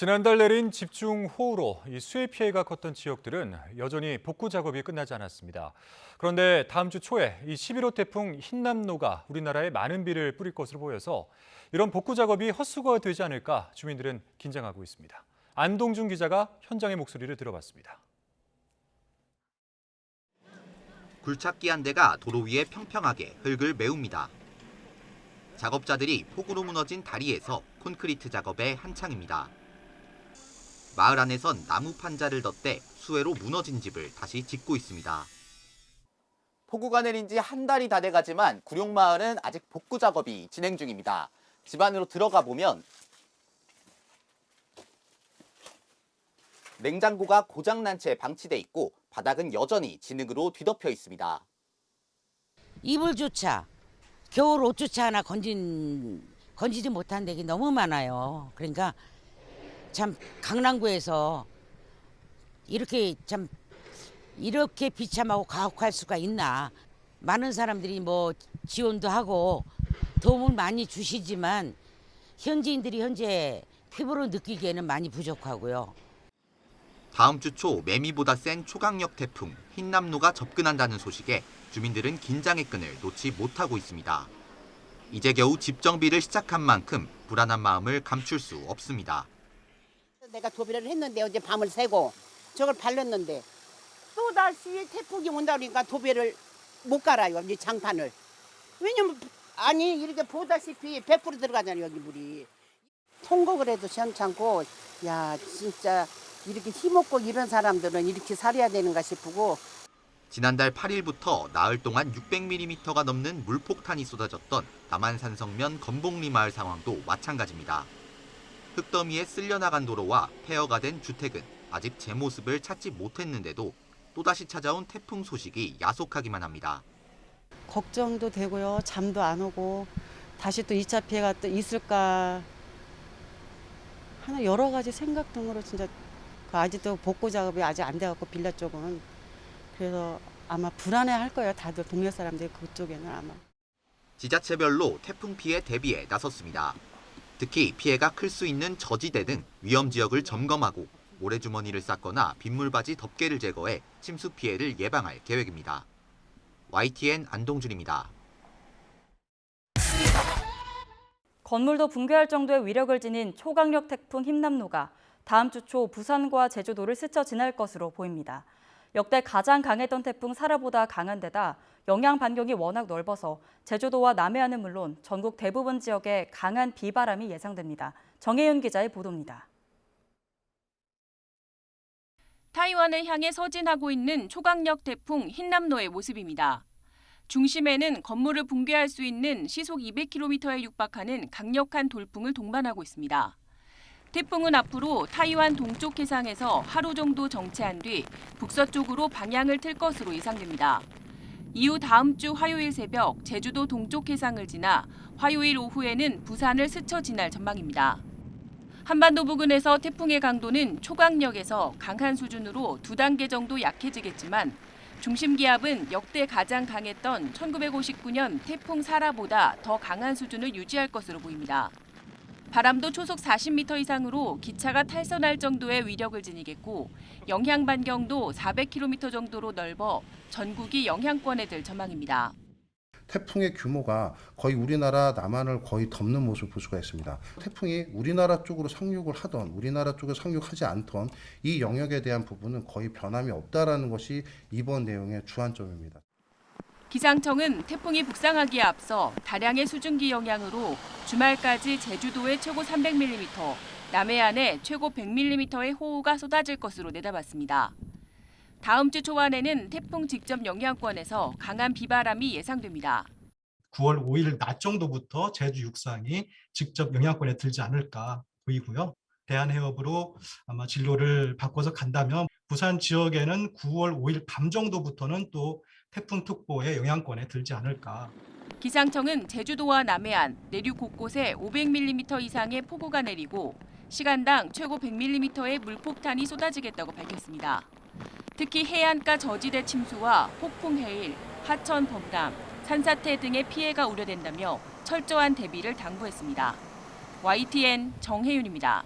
지난달 내린 집중호우로 이 수해 피해가 컸던 지역들은 여전히 복구 작업이 끝나지 않았습니다. 그런데 다음 주 초에 이 11호 태풍 흰남노가 우리나라에 많은 비를 뿌릴 것으로 보여서 이런 복구 작업이 헛수고가 되지 않을까 주민들은 긴장하고 있습니다. 안동준 기자가 현장의 목소리를 들어봤습니다. 굴착기 한 대가 도로 위에 평평하게 흙을 메웁니다. 작업자들이 폭우로 무너진 다리에서 콘크리트 작업에 한창입니다. 마을 안에선 나무 판자를 덧대 수해로 무너진 집을 다시 짓고 있습니다. 폭우가 내린 지 한 달이 다 돼가지만 구룡마을은 아직 복구 작업이 진행 중입니다. 집 안으로 들어가 보면 냉장고가 고장난 채 방치돼 있고 바닥은 여전히 진흙으로 뒤덮여 있습니다. 이불조차 겨울 옷조차 하나 건지지 못한 데가 너무 많아요. 그러니까 참 강남구에서 이렇게 비참하고 가혹할 수가 있나. 많은 사람들이 뭐 지원도 하고 도움을 많이 주시지만 현지인들이 현재 피부로 느끼기에는 많이 부족하고요. 다음 주 초 매미보다 센 초강력 태풍 흰남노가 접근한다는 소식에 주민들은 긴장의 끈을 놓지 못하고 있습니다. 이제 겨우 집 정비를 시작한 만큼 불안한 마음을 감출 수 없습니다. 내가 도배를 했는데 어제 밤을 새고 저걸 발랐는데 또 다시 태풍이 온다 그러니까 도배를 못 갈아요. 이 장판을. 왜냐면 아니 이렇게 보다시피 100% 들어가잖아요. 여기 물이. 통곡을 해도 시원찮고 야 진짜 이렇게 힘없고 이런 사람들은 이렇게 살아야 되는가 싶고. 지난달 8일부터 나흘 동안 600mm가 넘는 물폭탄이 쏟아졌던 남한 산성면 건봉리 마을 상황도 마찬가지입니다. 흙더미에 쓸려나간 도로와 폐허가 된 주택은 아직 제 모습을 찾지 못했는데도 또다시 찾아온 태풍 소식이 야속하기만 합니다. 걱정도 되고요. 잠도 안 오고 다시 또 2차 피해가 또 있을까 하는 여러 가지 생각 등으로 진짜 아직도 복구 작업이 아직 안 돼갖고 빌라 쪽은. 그래서 아마 불안해할 거예요. 다들 동네 사람들이 그쪽에는 아마. 지자체별로 태풍 피해 대비에 나섰습니다. 특히 피해가 클 수 있는 저지대 등 위험 지역을 점검하고 모래주머니를 쌓거나 빗물바지 덮개를 제거해 침수 피해를 예방할 계획입니다. YTN 안동준입니다. 건물도 붕괴할 정도의 위력을 지닌 초강력 태풍 흰남노가 다음 주 초 부산과 제주도를 스쳐 지날 것으로 보입니다. 역대 가장 강했던 태풍 사라보다 강한 데다 영향 반경이 워낙 넓어서 제주도와 남해안은 물론 전국 대부분 지역에 강한 비바람이 예상됩니다. 정혜윤 기자의 보도입니다. 타이완을 향해 서진하고 있는 초강력 태풍 흰남노의 모습입니다. 중심에는 건물을 붕괴할 수 있는 시속 200km에 육박하는 강력한 돌풍을 동반하고 있습니다. 태풍은 앞으로 타이완 동쪽 해상에서 하루 정도 정체한 뒤 북서쪽으로 방향을 틀 것으로 예상됩니다. 이후 다음 주 화요일 새벽 제주도 동쪽 해상을 지나 화요일 오후에는 부산을 스쳐 지날 전망입니다. 한반도 부근에서 태풍의 강도는 초강력에서 강한 수준으로 2단계 정도 약해지겠지만 중심 기압은 역대 가장 강했던 1959년 태풍 사라보다 더 강한 수준을 유지할 것으로 보입니다. 바람도 초속 40m 이상으로 기차가 탈선할 정도의 위력을 지니겠고 영향 반경도 400km 정도로 넓어 전국이 영향권에 들 전망입니다. 태풍의 규모가 거의 우리나라 남한을 거의 덮는 모습을 볼 수가 있습니다. 태풍이 우리나라 쪽으로 상륙을 하던 우리나라 쪽에 상륙하지 않던 이 영역에 대한 부분은 거의 변함이 없다라는 것이 이번 내용의 주안점입니다. 기상청은 태풍이 북상하기에 앞서 다량의 수증기 영향으로 주말까지 제주도에 최고 300mm, 남해안에 최고 100mm의 호우가 쏟아질 것으로 내다봤습니다. 다음 주 초반에는 태풍 직접 영향권에서 강한 비바람이 예상됩니다. 9월 5일 낮 정도부터 제주 육상이 직접 영향권에 들지 않을까 보이고요. 대한해협으로 아마 진로를 바꿔서 간다면 부산 지역에는 9월 5일 밤 정도부터는 또 태풍특보의 영향권에 들지 않을까. 기상청은 제주도와 남해안, 내륙 곳곳에 500mm 이상의 폭우가 내리고 시간당 최고 100mm의 물폭탄이 쏟아지겠다고 밝혔습니다. 특히 해안가 저지대 침수와 폭풍 해일, 하천 범람, 산사태 등의 피해가 우려된다며 철저한 대비를 당부했습니다. YTN 정혜윤입니다.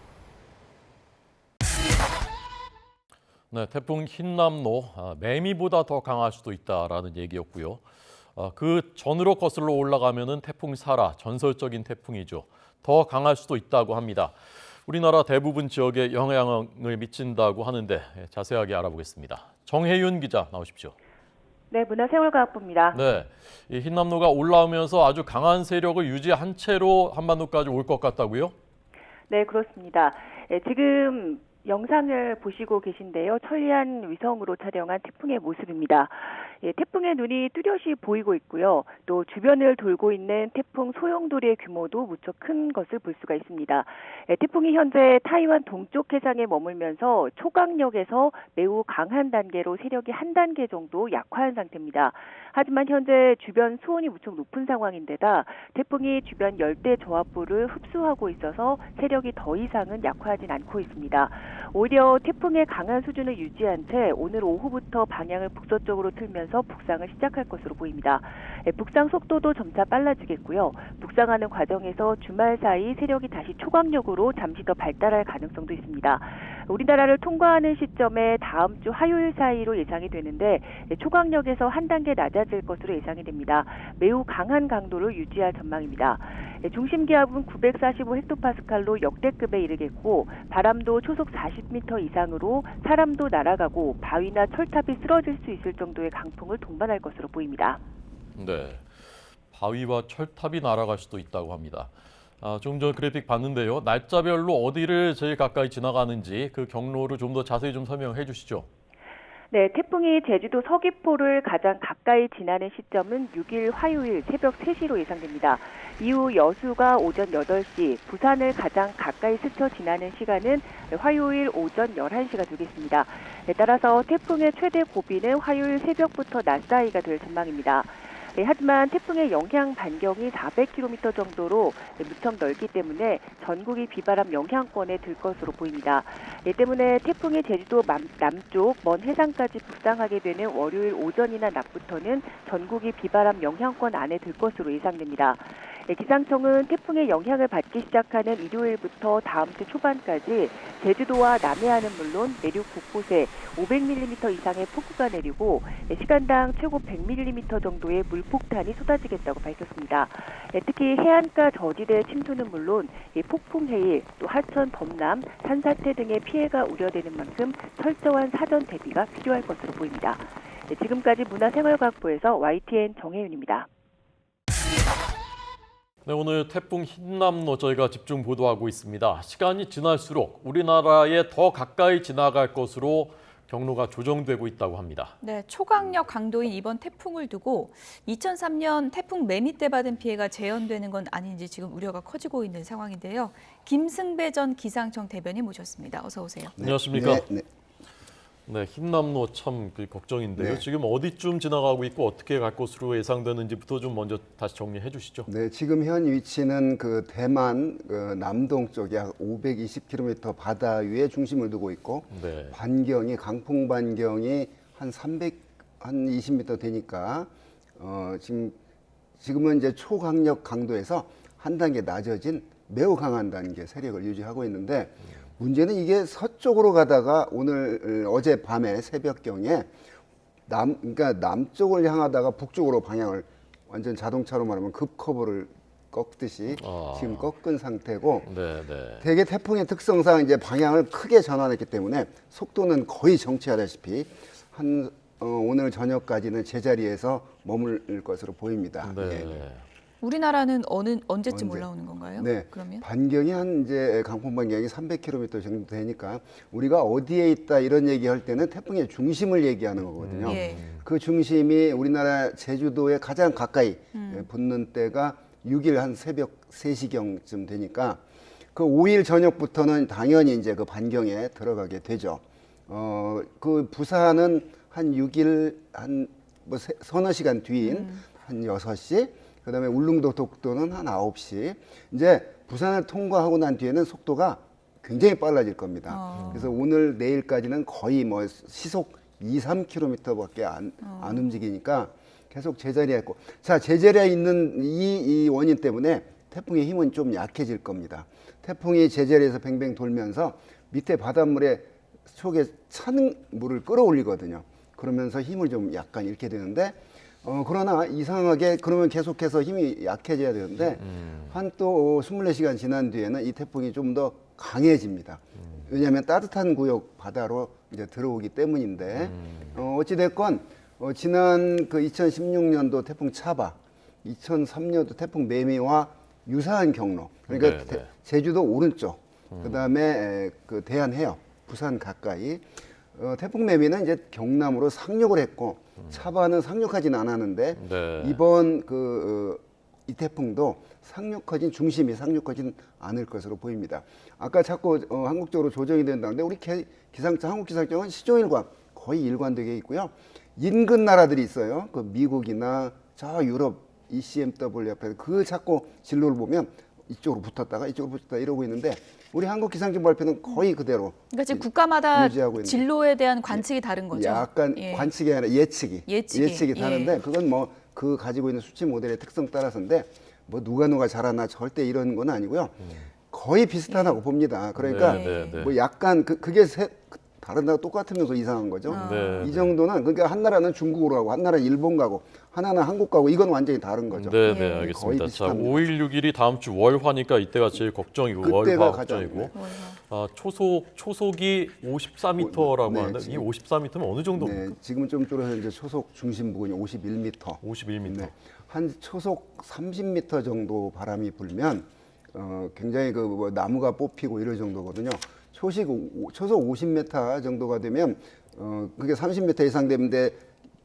네, 태풍 흰남노 매미보다 더 강할 수도 있다라는 얘기였고요. 그 전으로 거슬러 올라가면은 태풍 사라, 전설적인 태풍이죠. 더 강할 수도 있다고 합니다. 우리나라 대부분 지역에 영향을 미친다고 하는데 자세하게 알아보겠습니다. 정혜윤 기자 나오십시오. 네, 문화생활과학부입니다. 네, 이 흰남노가 올라오면서 아주 강한 세력을 유지한 채로 한반도까지 올 것 같다고요? 네, 그렇습니다. 지금 영상을 보시고 계신데요. 천리안 위성으로 촬영한 태풍의 모습입니다. 태풍의 눈이 뚜렷이 보이고 있고요. 또 주변을 돌고 있는 태풍 소용돌이의 규모도 무척 큰 것을 볼 수가 있습니다. 태풍이 현재 타이완 동쪽 해상에 머물면서 초강력에서 매우 강한 단계로 세력이 한 단계 정도 약화한 상태입니다. 하지만 현재 주변 수온이 무척 높은 상황인데다 태풍이 주변 열대 저하부를 흡수하고 있어서 세력이 더 이상은 약화하진 않고 있습니다. 오히려 태풍의 강한 수준을 유지한 채 오늘 오후부터 방향을 북서쪽으로 틀면서 북상을 시작할 것으로 보입니다. 북상 속도도 점차 빨라지겠고요. 북상하는 과정에서 주말 사이 세력이 다시 초강력으로 잠시 더 발달할 가능성도 있습니다. 우리나라를 통과하는 시점에 다음 주 화요일 사이로 예상이 되는데 초강력에서 한 단계 낮아질 것으로 예상이 됩니다. 매우 강한 강도를 유지할 전망입니다. 중심 기압은 945헥토파스칼로 역대급에 이르겠고 바람도 초속 40m 이상으로 사람도 날아가고 바위나 철탑이 쓰러질 수 있을 정도의 강풍을 동반할 것으로 보입니다. 네, 바위와 철탑이 날아갈 수도 있다고 합니다. 조금 전 그래픽 봤는데요. 날짜별로 어디를 제일 가까이 지나가는지 그 경로를 좀 더 자세히 좀 설명해 주시죠. 네, 태풍이 제주도 서귀포를 가장 가까이 지나는 시점은 6일 화요일 새벽 3시로 예상됩니다. 이후 여수가 오전 8시, 부산을 가장 가까이 스쳐 지나는 시간은 화요일 오전 11시가 되겠습니다. 따라서 태풍의 최대 고비는 화요일 새벽부터 낮 사이가 될 전망입니다. 하지만 태풍의 영향 반경이 400km 정도로 무척 넓기 때문에 전국이 비바람 영향권에 들 것으로 보입니다. 이 때문에 태풍이 제주도 남쪽 먼 해상까지 북상하게 되는 월요일 오전이나 낮부터는 전국이 비바람 영향권 안에 들 것으로 예상됩니다. 기상청은 태풍의 영향을 받기 시작하는 일요일부터 다음 주 초반까지 제주도와 남해안은 물론 내륙 곳곳에 500mm 이상의 폭우가 내리고 시간당 최고 100mm 정도의 물폭탄이 쏟아지겠다고 밝혔습니다. 특히 해안가 저지대 침수는 물론 폭풍 해일, 또 하천 범람, 산사태 등의 피해가 우려되는 만큼 철저한 사전 대비가 필요할 것으로 보입니다. 지금까지 문화생활과학부에서 YTN 정혜윤입니다. 네, 오늘 태풍 흰남노 저희가 집중 보도하고 있습니다. 시간이 지날수록 우리나라에 더 가까이 지나갈 것으로 경로가 조정되고 있다고 합니다. 네, 초강력 강도인 이번 태풍을 두고 2003년 태풍 매미 때 받은 피해가 재현되는 건 아닌지 지금 우려가 커지고 있는 상황인데요. 김승배 전 기상청 대변인 모셨습니다. 어서 오세요. 네. 안녕하십니까? 네. 네, 흰남노 참 걱정인데요. 네. 지금 어디쯤 지나가고 있고 어떻게 갈 것으로 예상되는지부터 좀 먼저 다시 정리해 주시죠. 네, 지금 현 위치는 그 대만 남동 쪽에 약 520km 바다 위에 중심을 두고 있고 네. 반경이 강풍 반경이 한 20m 되니까 지금은 이제 초강력 강도에서 한 단계 낮아진 매우 강한 단계 세력을 유지하고 있는데 문제는 이게 서쪽으로 가다가 오늘 어젯밤에 새벽경에 그러니까 남쪽을 향하다가 북쪽으로 방향을 완전 자동차로 말하면 급커브를 꺾듯이 지금 꺾은 상태고 대개 태풍의 특성상 이제 방향을 크게 전환했기 때문에 속도는 거의 정체하다시피 오늘 저녁까지는 제자리에서 머물 것으로 보입니다. 예. 우리나라는 언제쯤 올라오는 건가요? 네, 그러면 반경이 이제 강풍 반경이 300km 정도 되니까 우리가 어디에 있다 이런 얘기할 때는 태풍의 중심을 얘기하는 거거든요. 그 중심이 우리나라 제주도에 가장 가까이 붙는 때가 6일 한 새벽 3시경쯤 되니까 그 5일 저녁부터는 당연히 이제 그 반경에 들어가게 되죠. 그 부산은 한 6일 서너 시간 뒤인 한 6시. 그다음에 울릉도 독도는 한 9시. 이제 부산을 통과하고 난 뒤에는 속도가 굉장히 빨라질 겁니다. 그래서 오늘 내일까지는 거의 시속 2-3km밖에 안 움직이니까 계속 제자리에 있고. 자, 제자리에 있는 이 원인 때문에 태풍의 힘은 좀 약해질 겁니다. 태풍이 제자리에서 뱅뱅 돌면서 밑에 바닷물에 속에 찬 물을 끌어올리거든요. 그러면서 힘을 좀 약간 잃게 되는데 그러나 이상하게 그러면 계속해서 힘이 약해져야 되는데 한 또 24시간 지난 뒤에는 이 태풍이 좀 더 강해집니다. 왜냐하면 따뜻한 구역 바다로 이제 들어오기 때문인데 어찌됐건 지난 그 2016년도 태풍 차바, 2003년도 태풍 매미와 유사한 경로. 그러니까 제주도 오른쪽, 그다음에 그 대한 해협, 부산 가까이. 태풍 매미는 이제 경남으로 상륙을 했고 차바는 상륙하지는 않았는데 이번 이 태풍도 중심이 상륙하진 않을 것으로 보입니다. 아까 자꾸 한국적으로 조정이 된다는데 우리 한국 기상청은 시종일관 거의 일관되게 있고요. 인근 나라들이 있어요. 그 미국이나 저 유럽 ECMW 옆에 그 자꾸 진로를 보면 이쪽으로 붙었다가 이쪽으로 붙었다 이러고 있는데 우리 한국 기상청 발표는 거의 그대로. 그러니까 지금 국가마다 유지하고 있는. 진로에 대한 관측이 다른 거죠. 약간 관측이 아니라 예측이 다른데 그건 뭐 그 가지고 있는 수치 모델의 특성 따라서인데 뭐 누가 잘하나 절대 이런 건 아니고요. 거의 비슷하다고 봅니다. 그러니까 뭐 약간 그게 다른 나라 똑같으면서 이상한 거죠. 이 정도는 그러니까 한 나라는 중국으로 가고 한 나라는 일본 가고 하나는 한국 가고 이건 완전히 다른 거죠. 네, 알겠습니다. 자, 5일 6일이 다음 주 월화니까 이때가 제일 걱정이고 월화 걱정이고. 초속이 54m라고 하는데 이 54m면 어느 정도입니까? 네, 지금은 좀 줄어서 이제 초속 중심 부근이 51m. 51m. 네, 한 초속 30m 정도 바람이 불면 굉장히 뭐 나무가 뽑히고 이럴 정도거든요. 초속 50m 정도가 되면 그게 30m 이상 되는데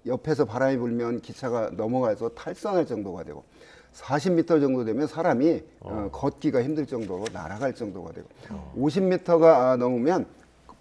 옆에서 바람이 불면 기차가 넘어가서 탈선할 정도가 되고 40m 정도 되면 사람이 걷기가 힘들 정도로 날아갈 정도가 되고 50m가 넘으면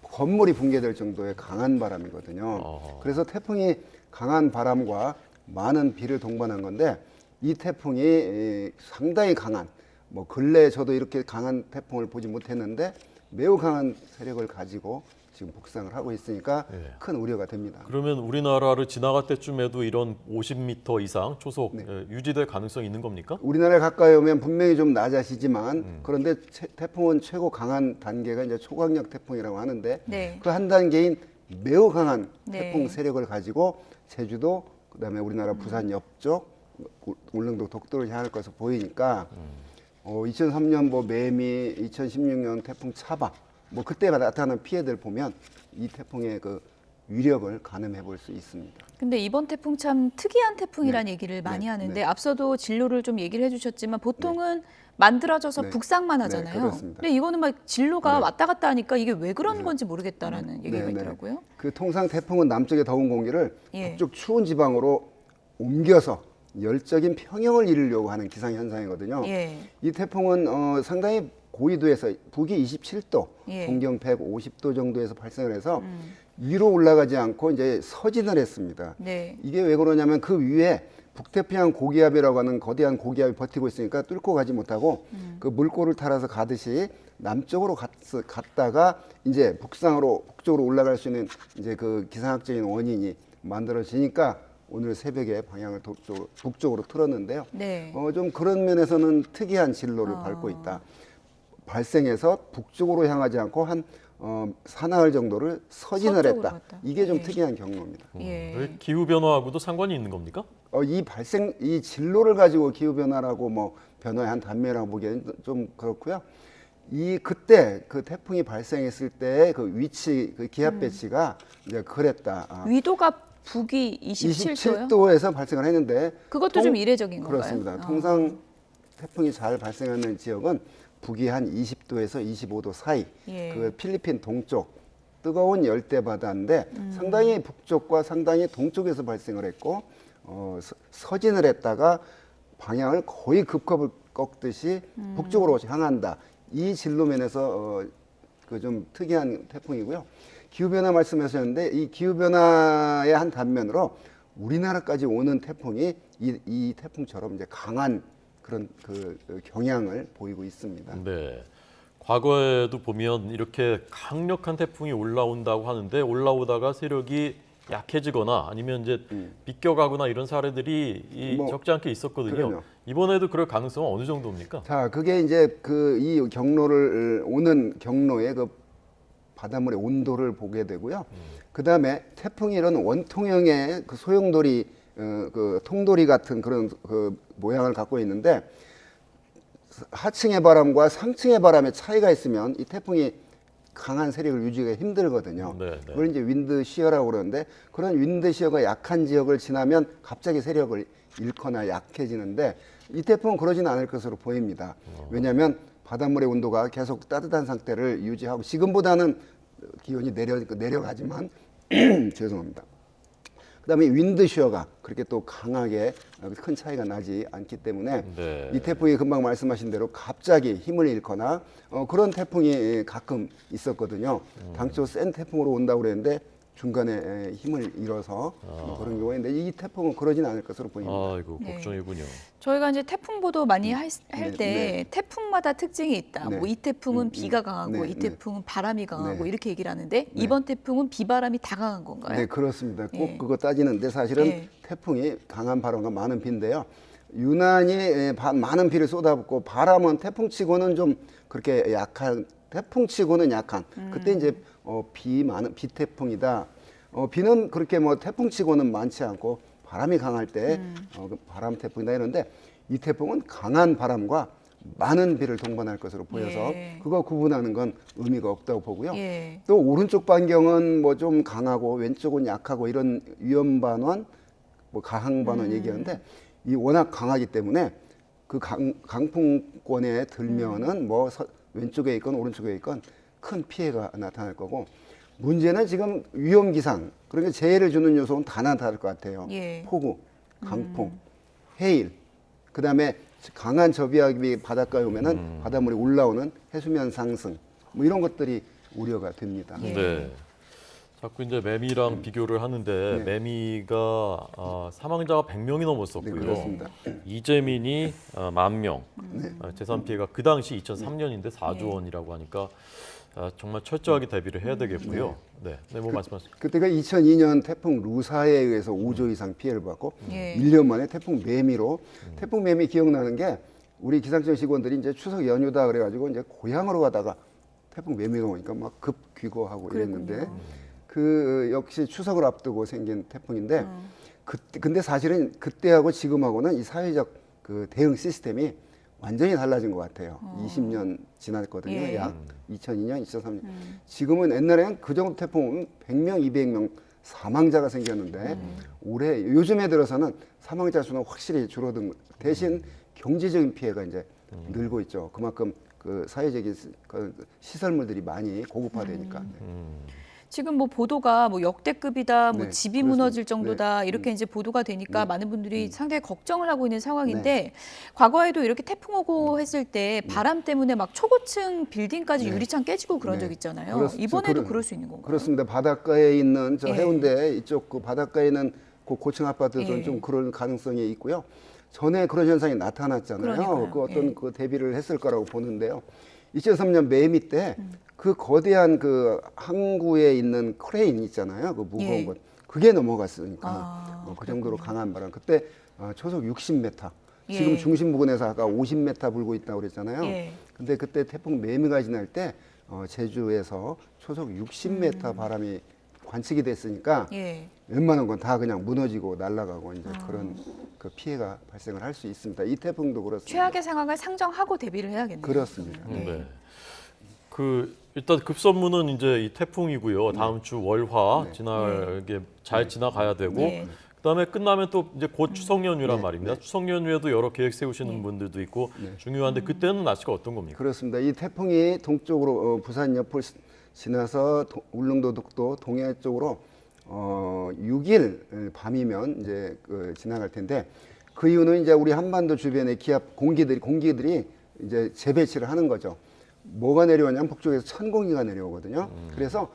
건물이 붕괴될 정도의 강한 바람이거든요. 그래서 태풍이 강한 바람과 많은 비를 동반한 건데 이 태풍이 상당히 강한 뭐 근래에 저도 이렇게 강한 태풍을 보지 못했는데 매우 강한 세력을 가지고 지금 북상을 하고 있으니까 큰 우려가 됩니다. 그러면 우리나라를 지나갈 때쯤에도 이런 50m 이상 초속 유지될 가능성이 있는 겁니까? 우리나라에 가까이 오면 분명히 좀 낮아지지만 그런데 태풍은 최고 강한 단계가 이제 초강력 태풍이라고 하는데 그 한 단계인 매우 강한 태풍 세력을 가지고 제주도 그다음에 우리나라 부산 옆쪽 울릉도 독도를 향할 것으로 보이니까 2003년 뭐 매미, 2016년 태풍 차바, 뭐 그때 나타나는 피해들 보면 이 태풍의 그 위력을 가늠해 볼 수 있습니다. 근데 이번 태풍 참 특이한 태풍이라는 얘기를 많이 하는데 앞서도 진로를 좀 얘기를 해주셨지만 보통은 만들어져서 북상만 하잖아요. 그렇습니다. 근데 이거는 막 진로가 왔다 갔다 하니까 이게 왜 그런 건지 모르겠다라는 얘기가 있더라고요. 그 통상 태풍은 남쪽의 더운 공기를 북쪽 추운 지방으로 옮겨서 열적인 평형을 이루려고 하는 기상 현상이거든요. 이 태풍은 상당히 고緯도에서 북위 27도, 동경 150도 정도에서 발생을 해서 위로 올라가지 않고 이제 서진을 했습니다. 이게 왜 그러냐면 그 위에 북태평양 고기압이라고 하는 거대한 고기압이 버티고 있으니까 뚫고 가지 못하고 그 물꼬를 타라서 가듯이 남쪽으로 갔다가 이제 북쪽으로 올라갈 수 있는 이제 그 기상학적인 원인이 만들어지니까 오늘 새벽에 방향을 북쪽으로 틀었는데요. 좀 그런 면에서는 특이한 진로를 밟고 있다. 발생해서 북쪽으로 향하지 않고 한 사나흘 정도를 서진을 했다. 이게 좀 특이한 경로입니다. 기후 변화하고도 상관이 있는 겁니까? 이 진로를 가지고 기후 변화라고 뭐 변화의 한 단면이라고 보기에는 좀 그렇고요. 그때 그 태풍이 발생했을 때 그 위치, 그 기압 배치가 이제 그랬다. 위도가 북위 27도요? 27도에서 발생을 했는데 그것도 좀 이례적인 건가요? 그렇습니다. 통상 태풍이 잘 발생하는 지역은 북위 한 20도에서 25도 사이, 그 필리핀 동쪽 뜨거운 열대 바다인데 상당히 북쪽과 상당히 동쪽에서 발생을 했고 서진을 했다가 방향을 거의 급겁을 꺾듯이 북쪽으로 향한다. 이 진로면에서 그 좀 특이한 태풍이고요. 기후변화 말씀하셨는데 이 기후변화의 한 단면으로 우리나라까지 오는 태풍이 이 태풍처럼 이제 강한 그런 그 경향을 보이고 있습니다. 네. 과거에도 보면 이렇게 강력한 태풍이 올라온다고 하는데 올라오다가 세력이 약해지거나 아니면 이제 비껴가거나 이런 사례들이 적지 않게 있었거든요. 그럼요. 이번에도 그럴 가능성은 어느 정도입니까? 자, 그게 이제 이 경로를 오는 경로의 그 바닷물의 온도를 보게 되고요. 그다음에 태풍이 이런 원통형의 그 소용돌이 그 통돌이 같은 그런 그 모양을 갖고 있는데 하층의 바람과 상층의 바람의 차이가 있으면 이 태풍이 강한 세력을 유지하기가 힘들거든요. 그걸 이제 윈드 시어라고 그러는데 그런 윈드 시어가 약한 지역을 지나면 갑자기 세력을 잃거나 약해지는데 이 태풍은 그러지는 않을 것으로 보입니다. 왜냐하면 바닷물의 온도가 계속 따뜻한 상태를 유지하고 지금보다는 기온이 내려가지만 죄송합니다. 그다음에 윈드 시어가 그렇게 또 강하게 큰 차이가 나지 않기 때문에 이 태풍이 금방 말씀하신 대로 갑자기 힘을 잃거나 그런 태풍이 가끔 있었거든요. 당초 센 태풍으로 온다고 그랬는데 중간에 힘을 잃어서 그런 경우가 있는데 이 태풍은 그러진 않을 것으로 보입니다. 아이고 걱정이군요. 저희가 이제 태풍 보도 많이 할 때 태풍마다 특징이 있다. 뭐 이 태풍은 비가 강하고 이 태풍은 바람이 강하고 이렇게 얘기를 하는데 이번 태풍은 비바람이 다 강한 건가요? 네, 그렇습니다. 꼭 그거 따지는데 사실은 태풍이 강한 바람과 많은 비인데요. 유난히 많은 비를 쏟아붓고 바람은 태풍치고는 좀 그렇게 약한 태풍치고는 약한 그때 이제 비 태풍이다. 비는 그렇게 뭐 태풍치고는 많지 않고 바람이 강할 때 바람 태풍이다 이런데 이 태풍은 강한 바람과 많은 비를 동반할 것으로 보여서 그거 구분하는 건 의미가 없다고 보고요. 또 오른쪽 반경은 뭐 좀 강하고 왼쪽은 약하고 이런 위험 반원, 뭐 가항 반원 얘기하는데 이 워낙 강하기 때문에 그 강풍권에 들면은 뭐 왼쪽에 있건 오른쪽에 있건 큰 피해가 나타날 거고 문제는 지금 위험 기상 그러니까 재해를 주는 요소는 다 나타날 것 같아요. 폭우, 강풍, 해일, 그다음에 강한 저비압이 바닷가에 오면은 바닷물이 올라오는 해수면 상승 뭐 이런 것들이 우려가 됩니다. 자꾸 이제 매미랑 비교를 하는데 매미가 사망자가 100명이 넘었었고요. 이재민이 10,000명, 재산 피해가 그 당시 2003년인데 4조 원이라고 하니까 정말 철저하게 대비를 해야 되겠고요. 뭐 말씀하세요. 그때가 2002년 태풍 루사에 의해서 5조 이상 피해를 받고 1년 만에 태풍 매미로 태풍 매미 기억나는 게 우리 기상청 직원들이 이제 추석 연휴다 그래가지고 이제 고향으로 가다가 태풍 매미가 오니까 막 급 귀국하고 이랬는데 그 역시 추석을 앞두고 생긴 태풍인데 근데 사실은 그때하고 지금하고는 이 사회적 그 대응 시스템이 완전히 달라진 것 같아요. 20년 지났거든요. 약 2002년, 2003년. 지금은 옛날에는 그 정도 태풍 오면 100명, 200명 사망자가 생겼는데 올해 요즘에 들어서는 사망자 수는 확실히 줄어든 대신 경제적인 피해가 이제 늘고 있죠. 그만큼 그 사회적인 시설물들이 많이 고급화되니까. 지금 뭐 보도가 뭐 역대급이다, 뭐 집이 무너질 정도다 이렇게 이제 보도가 되니까 많은 분들이 상당히 걱정을 하고 있는 상황인데 과거에도 이렇게 태풍 오고 했을 때 바람 때문에 막 초고층 빌딩까지 유리창 깨지고 그런 적 있잖아요. 이번에도 그럴 수 있는 건가요? 그렇습니다. 바닷가에 있는 저 해운대 이쪽 그 바닷가에 있는 그 고층 아파트들은 좀 그런 가능성이 있고요. 전에 그런 현상이 나타났잖아요. 그 어떤 그 대비를 했을 거라고 보는데요. 2003년 매미 때 그 거대한 그 항구에 있는 크레인 있잖아요. 그 무거운 것. 그게 넘어갔으니까 그 정도로 강한 바람. 그때 초속 60m. 지금 중심 부근에서 아까 50m 불고 있다고 그랬잖아요. 근데 그때 태풍 매미가 지날 때 제주에서 초속 60m 바람이 관측이 됐으니까 웬만한 건 다 그냥 무너지고 날아가고 이제 그런 그 피해가 발생을 할 수 있습니다. 이 태풍도 그렇습니다. 최악의 상황을 상정하고 대비를 해야겠네요. 그렇습니다. 그 일단 급선무는 이제 이 태풍이고요. 다음 주 월화 지나게 잘 지나가야 되고 그다음에 끝나면 또 이제 곧 추석 연휴란 말입니다. 추석 연휴에도 여러 계획 세우시는 분들도 있고 중요한데 그때는 날씨가 어떤 겁니까? 그렇습니다. 이 태풍이 동쪽으로 부산 옆을 지나서 울릉도 독도 동해 쪽으로 6일 밤이면 이제 지나갈 텐데 그 이유는 이제 우리 한반도 주변의 기압 공기들이 이제 재배치를 하는 거죠. 뭐가 내려오냐면 북쪽에서 찬 공기가 내려오거든요. 그래서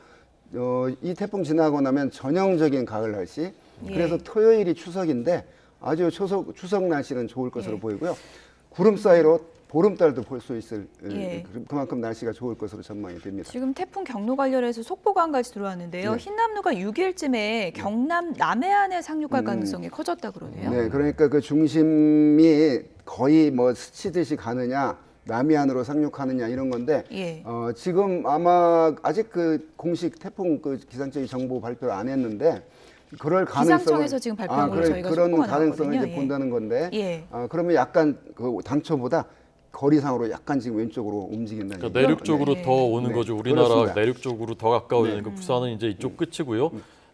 이 태풍 지나고 나면 전형적인 가을 날씨. 그래서 토요일이 추석인데 아주 추석 날씨는 좋을 것으로 보이고요. 구름 사이로 보름달도 볼 수 있을 그만큼 날씨가 좋을 것으로 전망이 됩니다. 지금 태풍 경로 관련해서 속보가 한 가지 들어왔는데요. 흰남노가 6일쯤에 경남 남해안에 상륙할 가능성이 커졌다 그러네요. 네, 그러니까 그 중심이 거의 뭐 스치듯이 가느냐 남해안으로 상륙하느냐 이런 건데 예. 지금 아마 아직 그 공식 태풍 그 기상청이 정보 발표를 안 했는데 그럴 가능성을 기상청에서 지금 발표한 걸로 저희가 그런 속보가 가능성을 나왔거든요. 이제 본다는 건데 예. 그러면 약간 그 당초보다 거리상으로 약간 지금 왼쪽으로 움직인다는 그러니까 내륙 쪽으로 네. 더 오는 네. 거죠. 우리나라 그렇습니다. 내륙 쪽으로 더 가까워지는 그 부산은 이제 이쪽 끝이고요.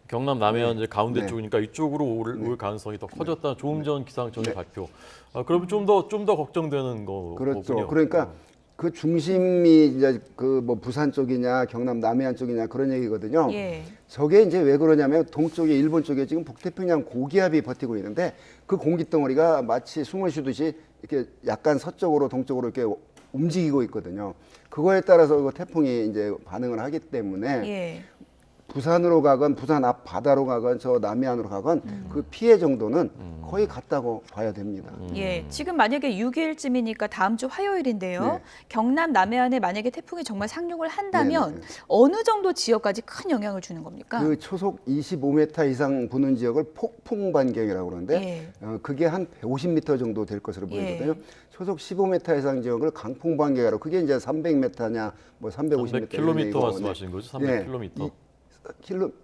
경남 남해안 이제 가운데 네. 쪽이니까 이쪽으로 올 가능성이 더 커졌다는 조금 전 기상청의 네. 발표. 그러면 좀 더 걱정되는 거군요. 그렇죠. 그러니까 그 중심이 이제 그 뭐 부산 쪽이냐 경남 남해안 쪽이냐 그런 얘기거든요. 예. 저게 이제 왜 그러냐면 동쪽에 일본 쪽에 지금 북태평양 고기압이 버티고 있는데 그 공기 덩어리가 마치 숨을 쉬듯이 이렇게 약간 서쪽으로 동쪽으로 이렇게 움직이고 있거든요. 그거에 따라서 그 태풍이 이제 반응을 하기 때문에 예. 부산으로 가건 부산 앞 바다로 가건 저 남해안으로 가건 그 피해 정도는 거의 같다고 봐야 됩니다. 예, 지금 만약에 6일쯤이니까 다음 주 화요일인데요. 네. 경남 남해안에 만약에 태풍이 정말 상륙을 한다면 네, 네. 어느 정도 지역까지 큰 영향을 주는 겁니까? 그 초속 25m 이상 부는 지역을 폭풍 반경이라고 그러는데 그게 한 150m 정도 될 것으로 보이거든요. 초속 15m 이상 지역을 강풍 반경이라고 그게 이제 300m냐 뭐 350m 300km 말씀하시는 거죠? 300km.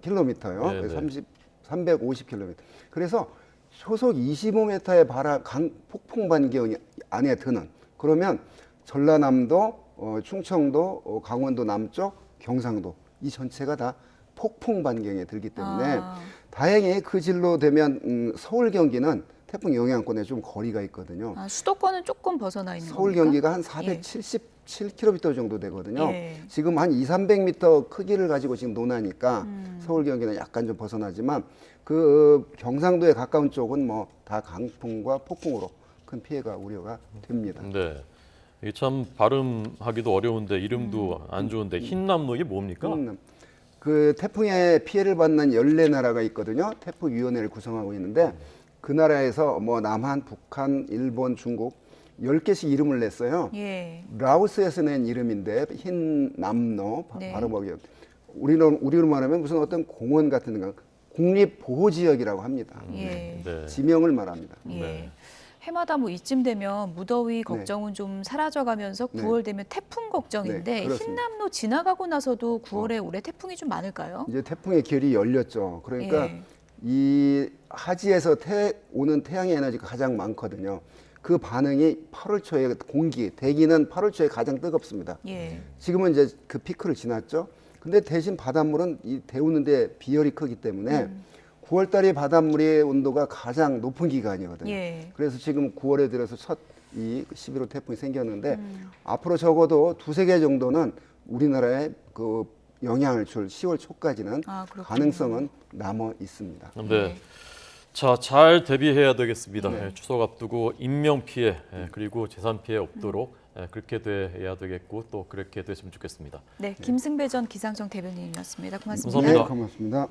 킬로미터요. 네, 네. 350km. 그래서 초속 25m의 폭풍 반경 안에 드는 그러면 전라남도, 충청도, 강원도 남쪽, 경상도 이 전체가 다 폭풍 반경에 들기 때문에 다행히 그 진로 되면 서울 경기는 태풍 영향권에 좀 거리가 있거든요. 수도권은 조금 벗어나 있는 서울 겁니까? 경기가 한 477km 정도 되거든요. 예. 지금 한 200~300m 크기를 가지고 지금 논하니까 서울 경기는 약간 좀 벗어나지만 그 경상도에 가까운 쪽은 뭐 다 강풍과 폭풍으로 큰 피해가 우려가 됩니다. 네. 이게 참 발음하기도 어려운데 이름도 안 좋은데 흰남노 이게 뭡니까? 그 태풍에 피해를 받는 14나라가 있거든요. 태풍위원회를 구성하고 있는데 그 나라에서 뭐 남한, 북한, 일본, 중국 10개씩 이름을 냈어요. 예. 라오스에서 낸 이름인데 흰남노 네. 발음하기 우리로 말하면 무슨 어떤 공원 같은 거 국립보호지역이라고 합니다. 예. 네. 지명을 말합니다. 예. 네. 해마다 뭐 이쯤 되면 무더위 걱정은 좀 사라져가면서 9월 되면 태풍 걱정인데 네, 그렇습니다. 흰남노 지나가고 나서도 9월에 올해 태풍이 좀 많을까요? 이제 태풍의 결이 열렸죠. 그러니까 예. 이 하지에서 오는 태양의 에너지가 가장 많거든요. 그 반응이 8월 초에 대기는 8월 초에 가장 뜨겁습니다. 예. 지금은 이제 그 피크를 지났죠. 근데 대신 바닷물은 이 데우는데 비열이 크기 때문에 9월 달이 바닷물의 온도가 가장 높은 기간이거든요. 예. 그래서 지금 9월에 들어서 첫 이 11호 태풍이 생겼는데 앞으로 적어도 2~3개 정도는 우리나라에 그 영향을 줄 10월 초까지는 가능성은 남아 있습니다. 네. 자, 잘 대비해야 되겠습니다. 네. 추석 앞두고 인명 피해 그리고 재산 피해 없도록 그렇게 돼야 되겠고 또 그렇게 됐으면 좋겠습니다. 네, 김승배 전 기상청 대변인이었습니다. 고맙습니다. 감사합니다. 네, 고맙습니다.